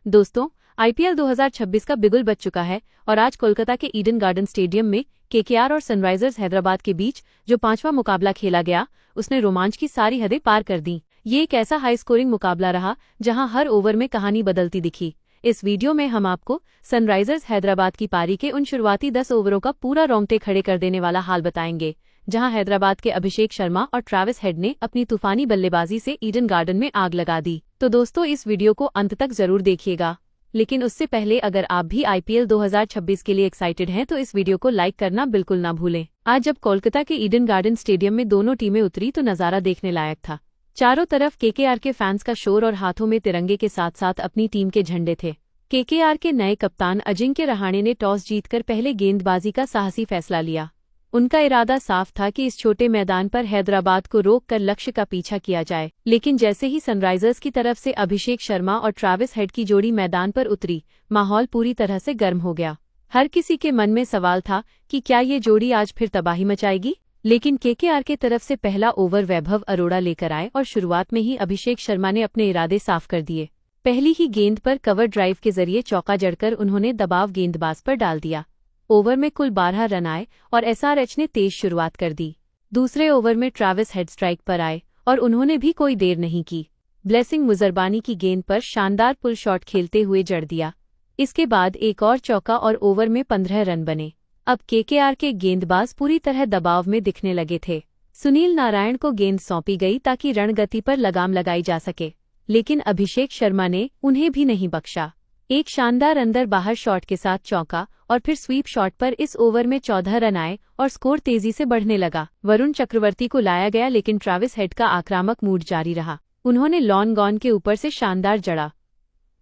दोस्तों, आईपीएल 2026 का बिगुल बज चुका है और आज कोलकाता के ईडन गार्डन स्टेडियम में केकेआर और सनराइजर्स हैदराबाद के बीच जो 5वां मुकाबला खेला गया, उसने रोमांच की सारी हदें पार कर दी। ये एक ऐसा हाई स्कोरिंग मुकाबला रहा जहां हर ओवर में कहानी बदलती दिखी। इस वीडियो में हम आपको सनराइजर्स हैदराबाद की पारी के उन शुरुआती 10 ओवरों का पूरा रोंगटे खड़े कर देने वाला हाल बताएंगे, जहां हैदराबाद के अभिषेक शर्मा और ट्रैविस हेड ने अपनी तूफानी बल्लेबाजी से ईडन गार्डन में आग लगा दी। तो दोस्तों, इस वीडियो को अंत तक जरूर देखिएगा। लेकिन उससे पहले अगर आप भी आईपीएल 2026 के लिए एक्साइटेड हैं तो इस वीडियो को लाइक करना बिल्कुल ना भूलें। आज जब कोलकाता के ईडन गार्डन स्टेडियम में दोनों टीमें उतरी तो नजारा देखने लायक था। चारों तरफ केकेआर के फैंस का शोर और हाथों में तिरंगे के साथ साथ अपनी टीम के झंडे थे। केकेआर के नए कप्तान अजिंक्य रहाणे ने टॉस जीतकर पहले गेंदबाजी का साहसी फैसला लिया। उनका इरादा साफ था कि इस छोटे मैदान पर हैदराबाद को रोककर लक्ष्य का पीछा किया जाए, लेकिन जैसे ही सनराइजर्स की तरफ से अभिषेक शर्मा और ट्रैविस हेड की जोड़ी मैदान पर उतरी, माहौल पूरी तरह से गर्म हो गया। हर किसी के मन में सवाल था कि क्या ये जोड़ी आज फिर तबाही मचाएगी। लेकिन केकेआर के तरफ से पहला ओवर वैभव अरोड़ा लेकर आए और शुरुआत में ही अभिषेक शर्मा ने अपने इरादे साफ कर दिए। पहली ही गेंद पर कवर ड्राइव के जरिए चौका जड़कर उन्होंने दबाव गेंदबाज पर डाल दिया। ओवर में कुल 12 रन आए और एसआरएच ने तेज शुरुआत कर दी। दूसरे ओवर में ट्रैविस हेड स्ट्राइक पर आए और उन्होंने भी कोई देर नहीं की। ब्लेसिंग मुजरबानी की गेंद पर शानदार पुल शॉट खेलते हुए जड़ दिया। इसके बाद एक और चौका और ओवर में 15 रन बने। अब केकेआर के गेंदबाज पूरी तरह दबाव में दिखने लगे थे। सुनील नारायण को गेंद सौंपी गई ताकि रणगति पर लगाम लगाई जा सके, लेकिन अभिषेक शर्मा ने उन्हें भी नहीं बख्शा। एक शानदार अंदर बाहर शॉट के साथ चौका और फिर स्वीप शॉट पर इस ओवर में 14 रन आए और स्कोर तेजी से बढ़ने लगा। वरुण चक्रवर्ती को लाया गया, लेकिन ट्रैविस हेड का आक्रामक मूड जारी रहा। उन्होंने लॉन गॉन के ऊपर से शानदार जड़ा।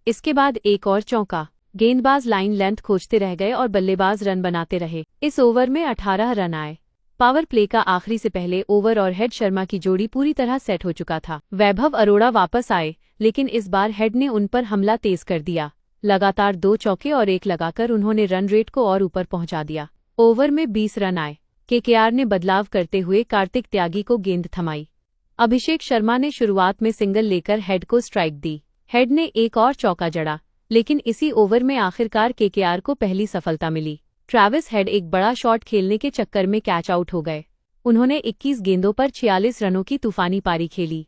इसके बाद एक और चौका। गेंदबाज लाइन लेंथ खोजते रह गए और बल्लेबाज रन बनाते रहे। इस ओवर में 18 रन आए। पावर प्ले का आखिरी से पहले ओवर और हेड शर्मा की जोड़ी पूरी तरह सेट हो चुका था। वैभव अरोड़ा वापस आए, लेकिन इस बार हेड ने उन पर हमला तेज कर दिया। लगातार 2 चौके और 1 लगाकर उन्होंने रन रेट को और ऊपर पहुंचा दिया। ओवर में 20 रन आए। केकेआर ने बदलाव करते हुए कार्तिक त्यागी को गेंद थमाई। अभिषेक शर्मा ने शुरुआत में सिंगल लेकर हेड को स्ट्राइक दी। हेड ने एक और चौका जड़ा, लेकिन इसी ओवर में आखिरकार केकेआर को पहली सफलता मिली। ट्रैविस हेड एक बड़ा शॉट खेलने के चक्कर में कैच आउट हो गए। उन्होंने 21 गेंदों पर 46 रनों की तूफानी पारी खेली।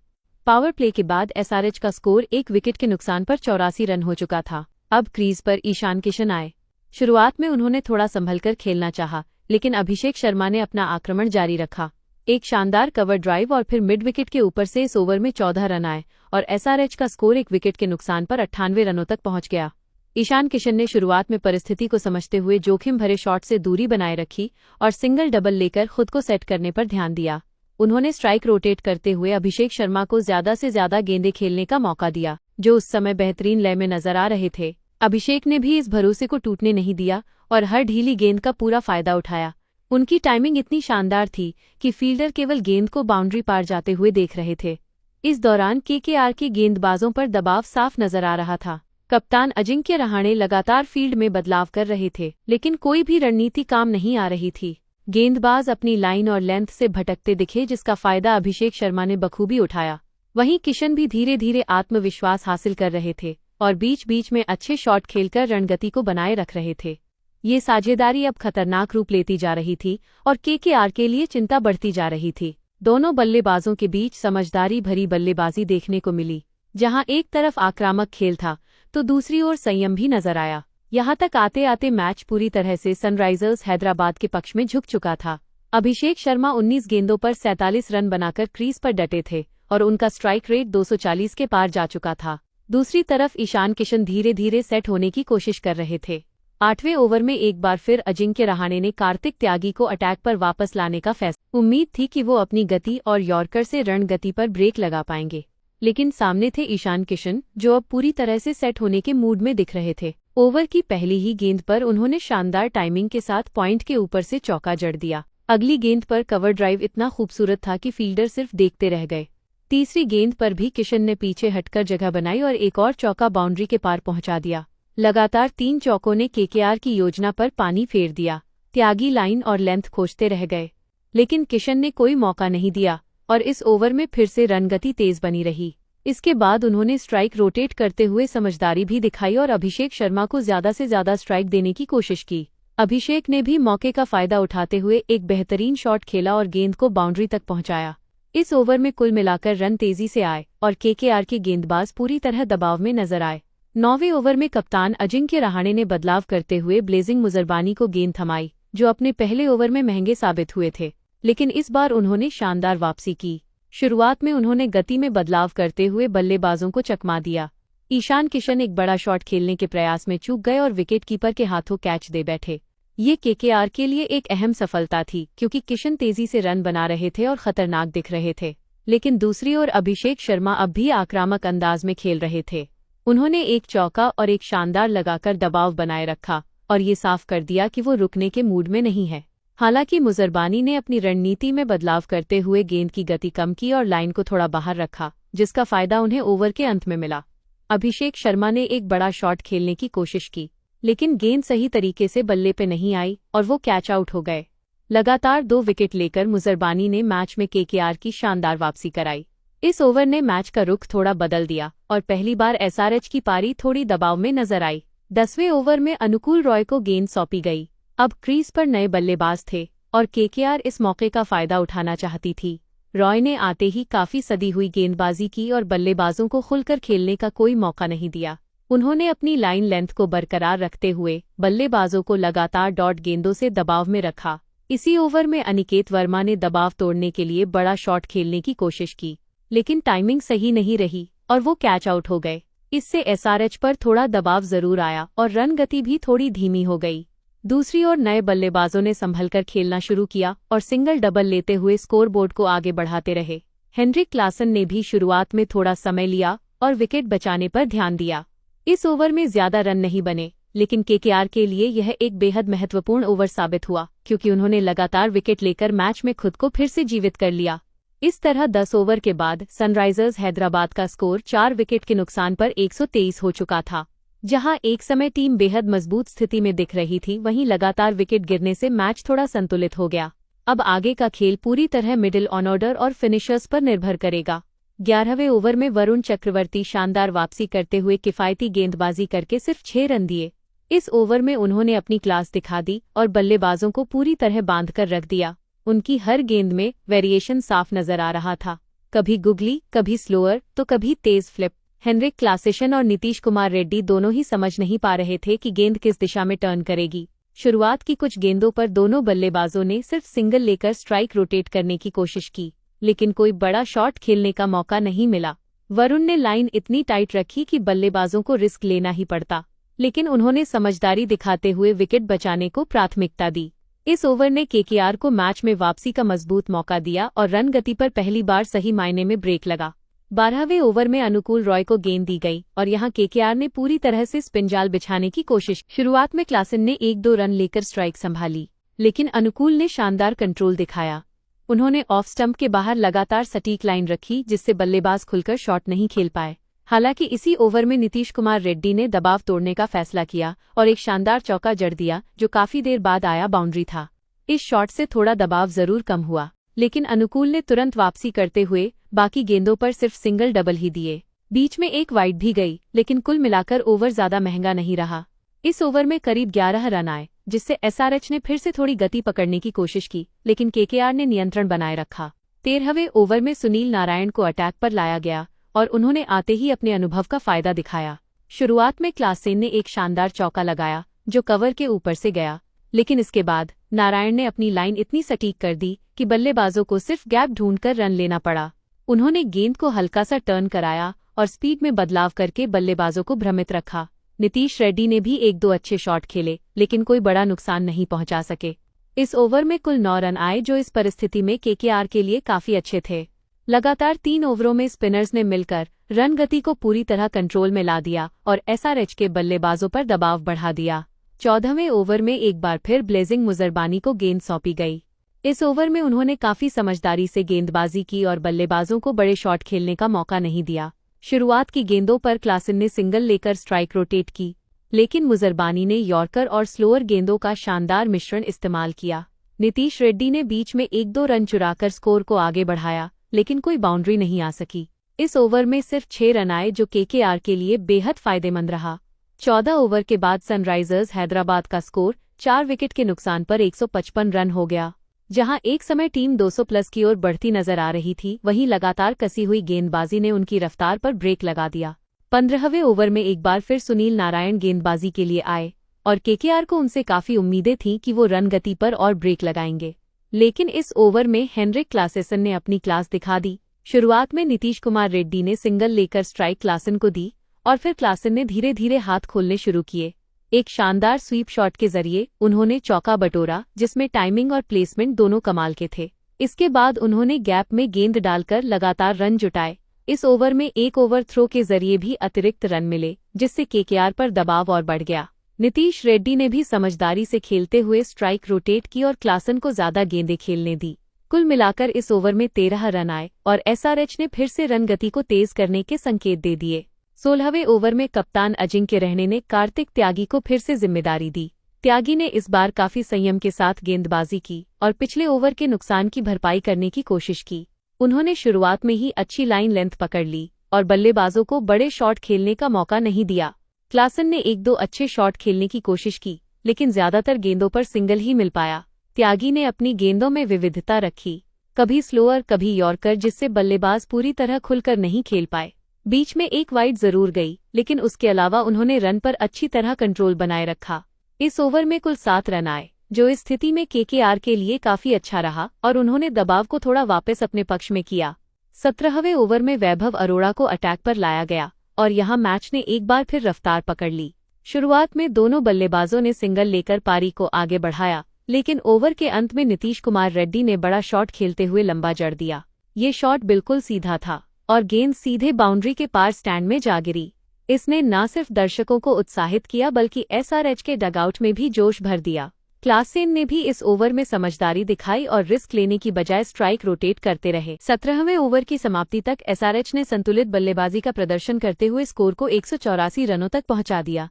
पावर प्ले के बाद एसआरएच का स्कोर 1 विकेट के नुकसान पर 84 रन हो चुका था। अब क्रीज पर ईशान किशन आए। शुरुआत में उन्होंने थोड़ा संभलकर खेलना चाहा, लेकिन अभिषेक शर्मा ने अपना आक्रमण जारी रखा। एक शानदार कवर ड्राइव और फिर मिड विकेट के ऊपर से इस ओवर में 14 रन आए और एसआरएच का स्कोर 1 विकेट के नुकसान पर 98 रनों तक पहुंच गया। ईशान किशन ने शुरुआत में परिस्थिति को समझते हुए जोखिम भरे शॉट से दूरी बनाए रखी और सिंगल डबल लेकर खुद को सेट करने पर ध्यान दिया। उन्होंने स्ट्राइक रोटेट करते हुए अभिषेक शर्मा को ज्यादा से ज्यादा गेंदें खेलने का मौका दिया, जो उस समय बेहतरीन लय में नजर आ रहे थे। अभिषेक ने भी इस भरोसे को टूटने नहीं दिया और हर ढीली गेंद का पूरा फायदा उठाया। उनकी टाइमिंग इतनी शानदार थी कि फील्डर केवल गेंद को बाउंड्री पार जाते हुए देख रहे थे। इस दौरान केकेआर के गेंदबाजों पर दबाव साफ नजर आ रहा था। कप्तान अजिंक्य रहाणे लगातार फील्ड में बदलाव कर रहे थे, लेकिन कोई भी रणनीति काम नहीं आ रही थी। गेंदबाज अपनी लाइन और लेंथ से भटकते दिखे, जिसका फायदा अभिषेक शर्मा ने बखूबी उठाया। वहीं किशन भी धीरे धीरे आत्मविश्वास हासिल कर रहे थे और बीच बीच में अच्छे शॉट खेलकर रणगति को बनाए रख रहे थे। ये साझेदारी अब खतरनाक रूप लेती जा रही थी और केकेआर के लिए चिंता बढ़ती जा रही थी। दोनों बल्लेबाजों के बीच समझदारी भरी बल्लेबाजी देखने को मिली, जहां एक तरफ आक्रामक खेल था तो दूसरी ओर संयम भी नजर आया। यहां तक आते आते मैच पूरी तरह से सनराइजर्स हैदराबाद के पक्ष में झुक चुका था। अभिषेक शर्मा 19 गेंदों पर 47 रन बनाकर क्रीज पर डटे थे और उनका स्ट्राइक रेट 240 के पार जा चुका था। दूसरी तरफ ईशान किशन धीरे धीरे सेट होने की कोशिश कर रहे थे। 8वें ओवर में एक बार फिर अजिंक्य रहाणे ने कार्तिक त्यागी को अटैक पर वापस लाने का फैसला। उम्मीद थी कि वो अपनी गति और यॉर्कर से रणगति पर ब्रेक लगा पाएंगे, लेकिन सामने थे ईशान किशन, जो अब पूरी तरह से सेट होने के मूड में दिख रहे थे। ओवर की पहली ही गेंद पर उन्होंने शानदार टाइमिंग के साथ पॉइंट के ऊपर से चौका जड़ दिया। अगली गेंद पर कवर ड्राइव इतना खूबसूरत था कि फील्डर सिर्फ देखते रह गए। तीसरी गेंद पर भी किशन ने पीछे हटकर जगह बनाई और एक और चौका बाउंड्री के पार पहुंचा दिया। लगातार 3 चौकों ने केकेआर की योजना पर पानी फेर दिया। त्यागी लाइन और लेंथ खोजते रह गए, लेकिन किशन ने कोई मौका नहीं दिया और इस ओवर में फिर से रनगति तेज बनी रही। इसके बाद उन्होंने स्ट्राइक रोटेट करते हुए समझदारी भी दिखाई और अभिषेक शर्मा को ज्यादा से ज्यादा स्ट्राइक देने की कोशिश की। अभिषेक ने भी मौके का फायदा उठाते हुए एक बेहतरीन शॉट खेला और गेंद को बाउंड्री तक पहुंचाया। इस ओवर में कुल मिलाकर रन तेजी से आए और केकेआर के गेंदबाज पूरी तरह दबाव में नजर आए। 9वें ओवर में कप्तान अजिंक्य रहाणे ने बदलाव करते हुए ब्लेजिंग मुजरबानी को गेंद थमाई, जो अपने पहले ओवर में महंगे साबित हुए थे, लेकिन इस बार उन्होंने शानदार वापसी की। शुरुआत में उन्होंने गति में बदलाव करते हुए बल्लेबाजों को चकमा दिया। ईशान किशन एक बड़ा शॉट खेलने के प्रयास में चूक गए और विकेटकीपर के हाथों कैच दे बैठे। ये केकेआर के लिए एक अहम सफलता थी क्योंकि किशन तेजी से रन बना रहे थे और खतरनाक दिख रहे थे, लेकिन दूसरी ओर अभिषेक शर्मा अब भी आक्रामक अंदाज में खेल रहे थे। उन्होंने एक चौका और एक शानदार लगाकर दबाव बनाए रखा और ये साफ कर दिया कि वो रुकने के मूड में नहीं है। हालांकि मुजरबानी ने अपनी रणनीति में बदलाव करते हुए गेंद की गति कम की और लाइन को थोड़ा बाहर रखा, जिसका फायदा उन्हें ओवर के अंत में मिला। अभिषेक शर्मा ने एक बड़ा शॉट खेलने की कोशिश की, लेकिन गेंद सही तरीके से बल्ले पे नहीं आई और वो कैच आउट हो गए। लगातार 2 विकेट लेकर मुजरबानी ने मैच में केकेआर की शानदार वापसी कराई। इस ओवर ने मैच का रुख थोड़ा बदल दिया और पहली बार एसआरएच की पारी थोड़ी दबाव में नजर आई। 10वें ओवर में अनुकूल रॉय को गेंद सौंपी गई। अब क्रीज पर नए बल्लेबाज थे और केकेआर इस मौके का फायदा उठाना चाहती थी। रॉय ने आते ही काफी सदी हुई गेंदबाजी की और बल्लेबाजों को खुलकर खेलने का कोई मौका नहीं दिया। उन्होंने अपनी लाइन लेंथ को बरकरार रखते हुए बल्लेबाजों को लगातार डॉट गेंदों से दबाव में रखा। इसी ओवर में अनिकेत वर्मा ने दबाव तोड़ने के लिए बड़ा शॉट खेलने की कोशिश की, लेकिन टाइमिंग सही नहीं रही और वो कैच आउट हो गए। इससे एसआरएच पर थोड़ा दबाव जरूर आया और रन गति भी थोड़ी धीमी हो गई। दूसरी ओर नए बल्लेबाजों ने संभलकर खेलना शुरू किया और सिंगल डबल लेते हुए स्कोरबोर्ड को आगे बढ़ाते रहे। हेनरिक क्लासन ने भी शुरुआत में थोड़ा समय लिया और विकेट बचाने पर ध्यान दिया। इस ओवर में ज्यादा रन नहीं बने, लेकिन केकेआर के लिए यह एक बेहद महत्वपूर्ण ओवर साबित हुआ क्योंकि उन्होंने लगातार विकेट लेकर मैच में खुद को फिर से जीवित कर लिया। इस तरह 10 ओवर के बाद सनराइजर्स हैदराबाद का स्कोर 4 विकेट के नुकसान पर 123 हो चुका था। जहां एक समय टीम बेहद मजबूत स्थिति में दिख रही थी, वहीं लगातार विकेट गिरने से मैच थोड़ा संतुलित हो गया। अब आगे का खेल पूरी तरह मिडिल ऑर्डर और फिनिशर्स पर निर्भर करेगा। 11वें ओवर में वरुण चक्रवर्ती शानदार वापसी करते हुए किफायती गेंदबाजी करके सिर्फ 6 रन दिए। इस ओवर में उन्होंने अपनी क्लास दिखा दी और बल्लेबाजों को पूरी तरह बांधकर रख दिया। उनकी हर गेंद में वेरिएशन साफ नजर आ रहा था, कभी गुगली, कभी स्लोअर तो कभी तेज फ्लिप। हेनरिक क्लासेशन और नीतीश कुमार रेड्डी दोनों ही समझ नहीं पा रहे थे कि गेंद किस दिशा में टर्न करेगी। शुरुआत की कुछ गेंदों पर दोनों बल्लेबाजों ने सिर्फ सिंगल लेकर स्ट्राइक रोटेट करने की कोशिश की, लेकिन कोई बड़ा शॉट खेलने का मौका नहीं मिला। वरुण ने लाइन इतनी टाइट रखी कि बल्लेबाजों को रिस्क लेना ही पड़ता, लेकिन उन्होंने समझदारी दिखाते हुए विकेट बचाने को प्राथमिकता दी। इस ओवर ने केकेआर को मैच में वापसी का मजबूत मौका दिया और रन गति पर पहली बार सही मायने में ब्रेक लगा। 12वें ओवर में अनुकूल रॉय को गेंद दी गई और यहां केकेआर ने पूरी तरह से स्पिन जाल बिछाने की कोशिश। शुरुआत में क्लासन ने 1-2 रन लेकर स्ट्राइक संभाली, लेकिन अनुकूल ने शानदार कंट्रोल दिखाया। उन्होंने ऑफ स्टंप के बाहर लगातार सटीक लाइन रखी, जिससे बल्लेबाज खुलकर शॉट नहीं खेल पाए। हालांकि इसी ओवर में नीतीश कुमार रेड्डी ने दबाव तोड़ने का फैसला किया और एक शानदार चौका जड़ दिया, जो काफी देर बाद आया बाउंड्री था। इस शॉट से थोड़ा दबाव जरूर कम हुआ, लेकिन अनुकूल ने तुरंत वापसी करते हुए बाकी गेंदों पर सिर्फ सिंगल डबल ही दिए। बीच में एक वाइड भी गई, लेकिन कुल मिलाकर ओवर ज्यादा महंगा नहीं रहा। इस ओवर में करीब 11 रन आए, जिससे एसआरएच ने फिर से थोड़ी गति पकड़ने की कोशिश की, लेकिन केकेआर ने नियंत्रण बनाए रखा। 13वें ओवर में सुनील नारायण को अटैक पर लाया गया और उन्होंने आते ही अपने अनुभव का फायदा दिखाया। शुरुआत में क्लासेन ने एक शानदार चौका लगाया जो कवर के ऊपर से गया, लेकिन इसके बाद नारायण ने अपनी लाइन इतनी सटीक कर दी कि बल्लेबाजों को सिर्फ गैप ढूंढकर रन लेना पड़ा। उन्होंने गेंद को हल्का सा टर्न कराया और स्पीड में बदलाव करके बल्लेबाजों को भ्रमित रखा। नीतीश रेड्डी ने भी 1-2 अच्छे शॉट खेले, लेकिन कोई बड़ा नुकसान नहीं पहुंचा सके। इस ओवर में कुल 9 रन आए, जो इस परिस्थिति में केकेआर के लिए काफी अच्छे थे। लगातार 3 ओवरों में स्पिनर्स ने मिलकर रन गति को पूरी तरह कंट्रोल में ला दिया और एसआरएच के बल्लेबाजों पर दबाव बढ़ा दिया। 14वें ओवर में एक बार फिर ब्लेजिंग मुजरबानी को गेंद सौंपी गई। इस ओवर में उन्होंने काफी समझदारी से गेंदबाजी की और बल्लेबाजों को बड़े शॉट खेलने का मौका नहीं दिया। शुरुआत की गेंदों पर क्लासन ने सिंगल लेकर स्ट्राइक रोटेट की, लेकिन मुजरबानी ने यॉर्कर और स्लोअर गेंदों का शानदार मिश्रण इस्तेमाल किया। नीतीश रेड्डी ने बीच में 1-2 रन चुराकर स्कोर को आगे बढ़ाया, लेकिन कोई बाउंड्री नहीं आ सकी। इस ओवर में सिर्फ 6 रन आए जो केकेआर के लिए बेहद फायदेमंद रहा। 14 ओवर के बाद सनराइजर्स हैदराबाद का स्कोर 4 विकेट के नुकसान पर 155 रन हो गया। जहां एक समय टीम 200 प्लस की ओर बढ़ती नजर आ रही थी, वहीं लगातार कसी हुई गेंदबाजी ने उनकी रफ्तार पर ब्रेक लगा दिया। 15वें ओवर में एक बार फिर सुनील नारायण गेंदबाजी के लिए आए और केकेआर को उनसे काफी उम्मीदें थीं कि वो रन गति पर और ब्रेक लगाएंगे। लेकिन इस ओवर में हेनरिक क्लासेसन ने अपनी क्लास दिखा दी। शुरुआत में नीतीश कुमार रेड्डी ने सिंगल लेकर स्ट्राइक क्लासन को दी और फिर क्लासन ने धीरे धीरे हाथ खोलने शुरू किए। एक शानदार स्वीप शॉट के जरिए उन्होंने चौका बटोरा, जिसमें टाइमिंग और प्लेसमेंट दोनों कमाल के थे। इसके बाद उन्होंने गैप में गेंद डालकर लगातार रन जुटाए। इस ओवर में एक ओवर थ्रो के जरिए भी अतिरिक्त रन मिले, जिससे केकेआर पर दबाव और बढ़ गया। नीतीश रेड्डी ने भी समझदारी से खेलते हुए स्ट्राइक रोटेट की और क्लासन को ज्यादा गेंदें खेलने दी। कुल मिलाकर इस ओवर में 13 रन आए और एसआरएच ने फिर से रन गति को तेज करने के संकेत दे दिए। 16वें ओवर में कप्तान अजिंक्य रहने ने कार्तिक त्यागी को फिर से जिम्मेदारी दी। त्यागी ने इस बार काफी संयम के साथ गेंदबाजी की और पिछले ओवर के नुकसान की भरपाई करने की कोशिश की। उन्होंने शुरुआत में ही अच्छी लाइन लेंथ पकड़ ली और बल्लेबाजों को बड़े शॉट खेलने का मौका नहीं दिया। क्लासन ने 1-2 अच्छे शॉट खेलने की कोशिश की, लेकिन ज्यादातर गेंदों पर सिंगल ही मिल पाया। त्यागी ने अपनी गेंदों में विविधता रखी, कभी स्लोअर कभी यॉर्कर, जिससे बल्लेबाज पूरी तरह खुलकर नहीं खेल पाए। बीच में एक वाइड जरूर गई, लेकिन उसके अलावा उन्होंने रन पर अच्छी तरह कंट्रोल बनाए रखा। इस ओवर में कुल 7 रन आए, जो इस स्थिति में केकेआर के लिए काफी अच्छा रहा और उन्होंने दबाव को थोड़ा वापस अपने पक्ष में किया। 17वें ओवर में वैभव अरोड़ा को अटैक पर लाया गया और यहां मैच ने एक बार फिर रफ्तार पकड़ ली। शुरुआत में दोनों बल्लेबाजों ने सिंगल लेकर पारी को आगे बढ़ाया, लेकिन ओवर के अंत में नीतीश कुमार रेड्डी ने बड़ा शॉट खेलते हुए लंबा जड़ दिया। ये शॉट बिल्कुल सीधा था और गेंद सीधे बाउंड्री के पार स्टैंड में जा गिरी। इसने न सिर्फ दर्शकों को उत्साहित किया बल्कि एसआरएच के डगआउट में भी जोश भर दिया। क्लासेन ने भी इस ओवर में समझदारी दिखाई और रिस्क लेने की बजाय स्ट्राइक रोटेट करते रहे। 17वें ओवर की समाप्ति तक एसआरएच ने संतुलित बल्लेबाजी का प्रदर्शन करते हुए स्कोर को 184 रनों तक पहुंचा दिया,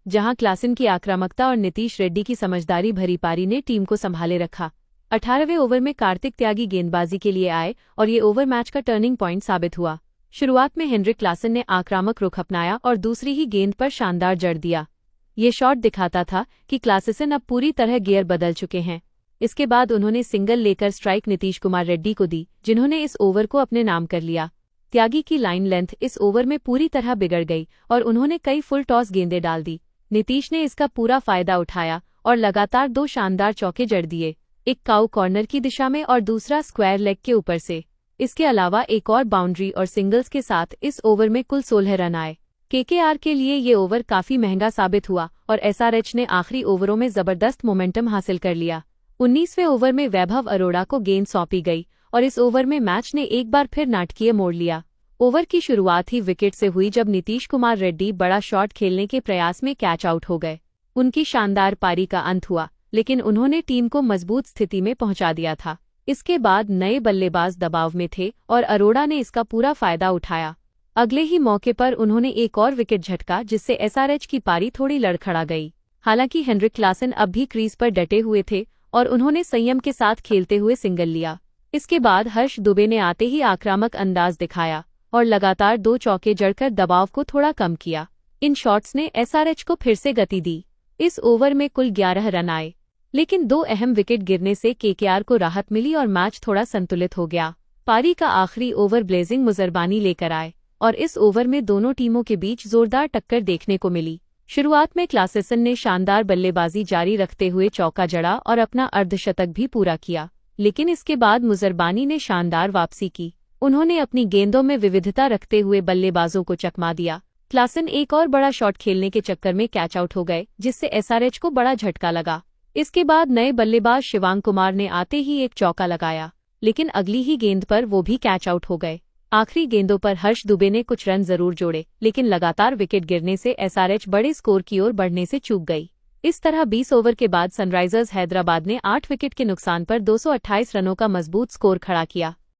जहां क्लासेन की आक्रामकता और नीतीश रेड्डी की समझदारी भरी पारी ने टीम को संभाले रखा। 18वें ओवर में कार्तिक त्यागी गेंदबाजी के लिए आए और ये ओवर मैच का टर्निंग पॉइंट साबित हुआ। शुरुआत में हेनरिक क्लासेन ने आक्रामक रुख अपनाया और दूसरी ही गेंद पर शानदार जड़ दिया। ये शॉट दिखाता था कि क्लासेन अब पूरी तरह गियर बदल चुके हैं। इसके बाद उन्होंने सिंगल लेकर स्ट्राइक नीतीश कुमार रेड्डी को दी, जिन्होंने इस ओवर को अपने नाम कर लिया। त्यागी की लाइन लेंथ इस ओवर में पूरी तरह बिगड़ गई और उन्होंने कई फुल टॉस गेंदें डाल दी। नीतीश ने इसका पूरा फायदा उठाया और लगातार 2 शानदार चौके जड़ दिए, एक काऊ कॉर्नर की दिशा में और दूसरा स्क्वायर लेग के ऊपर से। इसके अलावा एक और बाउंड्री और सिंगल्स के साथ इस ओवर में कुल 16 रन आए। केकेआर के लिए ये ओवर काफी महंगा साबित हुआ और एसआरएच ने आखिरी ओवरों में जबरदस्त मोमेंटम हासिल कर लिया। 19वें ओवर में वैभव अरोड़ा को गेंद सौंपी गई और इस ओवर में मैच ने एक बार फिर नाटकीय मोड़ लिया। ओवर की शुरुआत ही विकेट से हुई जब नीतीश कुमार रेड्डी बड़ा शॉट खेलने के प्रयास में कैच आउट हो गए। उनकी शानदार पारी का अंत हुआ, लेकिन उन्होंने टीम को मजबूत स्थिति में पहुंचा दिया था। इसके बाद नए बल्लेबाज दबाव में थे और अरोड़ा ने इसका पूरा फायदा उठाया। अगले ही मौके पर उन्होंने एक और विकेट झटका, जिससे एसआरएच की पारी थोड़ी लड़खड़ा गई। हालांकि हेनरिक क्लासेन अब भी क्रीज पर डटे हुए थे और उन्होंने संयम के साथ खेलते हुए सिंगल लिया। इसके बाद हर्ष दुबे ने आते ही आक्रामक अंदाज दिखाया और लगातार 2 चौके जड़कर दबाव को थोड़ा कम किया। इन शॉट्स ने एसआरएच को फिर से गति दी। इस ओवर में कुल 11 रन आए, लेकिन 2 अहम विकेट गिरने से केकेआर को राहत मिली और मैच थोड़ा संतुलित हो गया। पारी का आखिरी ओवर ब्लेजिंग मुजरबानी लेकर आए और इस ओवर में दोनों टीमों के बीच जोरदार टक्कर देखने को मिली। शुरुआत में क्लासेसन ने शानदार बल्लेबाजी जारी रखते हुए चौका जड़ा और अपना अर्धशतक भी पूरा किया, लेकिन इसके बाद मुजरबानी ने शानदार वापसी की। उन्होंने अपनी गेंदों में विविधता रखते हुए बल्लेबाजों को चकमा दिया। क्लासेन एक और बड़ा शॉट खेलने के चक्कर में कैच आउट हो गए, जिससे एसआरएच को बड़ा झटका लगा। इसके बाद नए बल्लेबाज शिवांग कुमार ने आते ही एक चौका लगाया, लेकिन अगली ही गेंद पर वो भी कैच आउट हो गए। आखिरी गेंदों पर हर्ष दुबे ने कुछ रन जरूर जोड़े, लेकिन लगातार विकेट गिरने से एसआरएच बड़े स्कोर की ओर बढ़ने से चूक गई। इस तरह 20 ओवर के बाद सनराइजर्स हैदराबाद ने 8 विकेट के नुकसान पर 228 रनों का मजबूत स्कोर खड़ा किया।